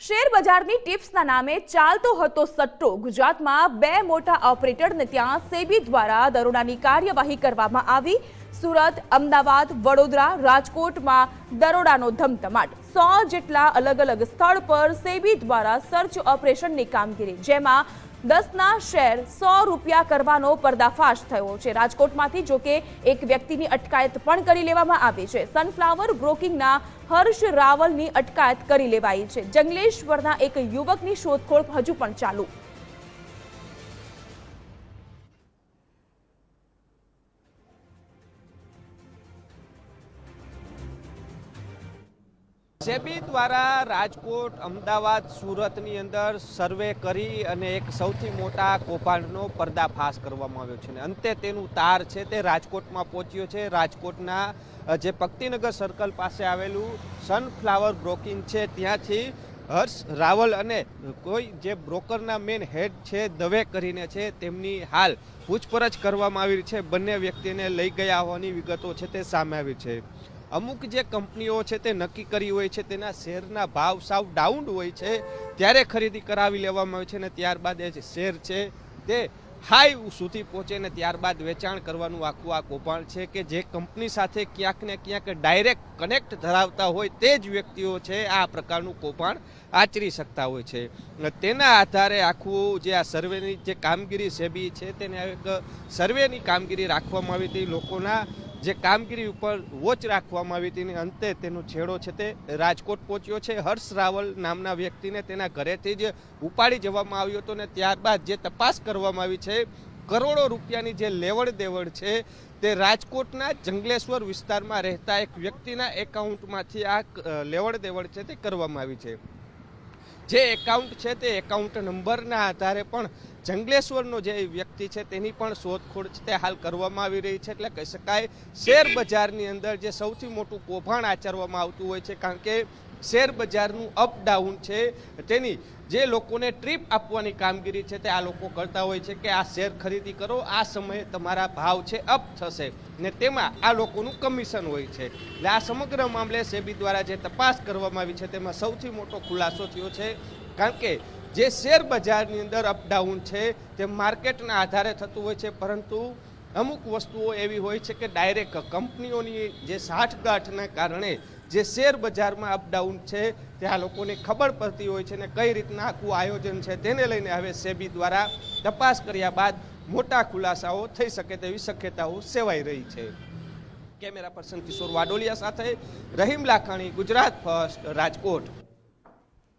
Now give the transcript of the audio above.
Share બજારની ટિપ્સના નામે ચાલતો હતો સટ્ટો। ગુજરાતમાં બે મોટા ઓપરેટરને ત્યાં સેબી દ્વારા દરોડાની કાર્યવાહી કરવામાં આવી। સુરત, અમદાવાદ, વડોદરા, રાજકોટમાં દરોડાનો ધમધમાટ। 100 જેટલા અલગ અલગ સ્થળ પર સેબી દ્વારા સર્ચ ઓપરેશનની કામગીરી, જેમાં 10ના શેર 100 રૂપિયા કરવાનો પર્દાફાશ થયો છે। રાજકોટમાંથી જોકે એક વ્યક્તિની અટકાયત પણ કરી લેવામાં આવી છે। સનફ્લાવર બ્રોકિંગના હર્ષ રાવલની અટકાયત કરી લેવાઈ છે। જંગલેશ્વરના એક યુવકની શોધખોળ હજુ પણ ચાલુ। સેબી દ્વારા રાજકોટ, અમદાવાદ, સુરતની અંદર સર્વે કરી અને એક સૌથી મોટા કૌભાંડનો પર્દાફાશ કરવામાં આવ્યો છે અને અંતે તેનું તાર છે તે રાજકોટમાં પહોંચ્યો છે। રાજકોટના જે ભક્તિનગર સર્કલ પાસે આવેલું સનફ્લાવર બ્રોકિંગ છે ત્યાંથી હર્ષ રાવલ અને કોઈ જે બ્રોકરના મેન હેડ છે દવે કરીને છે તેમની હાલ પૂછપરછ કરવામાં આવી છે। બંને વ્યક્તિને લઈ ગયા હોવાની વિગતો છે તે સામે આવી છે। અમુક જે કંપનીઓ છે તે નક્કી કરી હોય છે તેના શેરના ભાવ સાવ ડાઉન હોય છે ત્યારે ખરીદી કરાવી લેવામાં આવે છે અને ત્યારબાદ એ શેર છે તે હાઈ સુધી પહોંચે ને ત્યારબાદ વેચાણ કરવાનું આખું આ કૌભાંડ છે કે જે કંપની સાથે ક્યાંક ને ક્યાંક ડાયરેક્ટ કનેક્ટ ધરાવતા હોય તે જ વ્યક્તિઓ છે આ પ્રકારનું કૌભાંડ આચરી શકતા હોય છે। તેના આધારે આખું જે આ સર્વેની જે કામગીરી સેબી છે તેને એક સર્વેની કામગીરી રાખવામાં આવી હતી। લોકોના જે કામગીરી ઉપર વોચ રાખવામાં આવી હતી, અંતે તેનો છેડો છે તે રાજકોટ પહોંચ્યો છે। હર્ષ રાવલ નામના વ્યક્તિને તેના ઘરેથી જ ઉપાડી જવામાં આવ્યો હતો ને ત્યારબાદ જે તપાસ કરવામાં આવી છે, કરોડો રૂપિયાની જે લેવડ દેવડ છે તે રાજકોટના જંગલેશ્વર વિસ્તારમાં રહેતા એક વ્યક્તિના એકાઉન્ટમાંથી આ લેવડ દેવડ છે તે કરવામાં આવી છે। જે એકાઉન્ટ છે તે એકાઉન્ટ નંબરના આધારે પણ જંગલેશ્વરનો જે વ્યક્તિ છે તેની પણ શોધખોળ છે તે હાલ કરવામાં આવી રહી છે। એટલે કહી શકાય શેર બજારની અંદર જે સૌથી મોટું કૌભાંડ આચરવામાં આવતું હોય છે, કારણ કે શેર બજારનું અપડાઉન છે તેની જે લોકોને ટ્રીપ આપવાની કામગીરી છે તે આ લોકો કરતા હોય છે કે આ શેર ખરીદી કરો, આ સમયે તમારા ભાવ છે અપ થશે ને તેમાં આ લોકોનું કમિશન હોય છે। એટલે આ સમગ્ર મામલે સેબી દ્વારા જે તપાસ કરવામાં આવી છે તેમાં સૌથી મોટો ખુલાસો થયો છે, કારણ કે જે શેર બજારની અંદર અપડાઉન છે તે માર્કેટના આધારે થતું હોય છે, પરંતુ અમુક વસ્તુઓ એવી હોય છે કે ડાયરેક્ટ કંપનીઓની જે સાઠગાંઠના કારણે જે શેર બજારમાં અપડાઉન છે તે આ લોકોને ખબર પડતી હોય છે ને કઈ રીતના આખું આયોજન છે તેને લઈને હવે સેબી દ્વારા તપાસ કર્યા બાદ મોટા ખુલાસાઓ થઈ શકે તેવી શક્યતાઓ સેવાઈ રહી છે। કેમેરા પર્સન કિશોર વાડોલિયા સાથે રહીમ લાખાણી, ગુજરાત ફર્સ્ટ, રાજકોટ।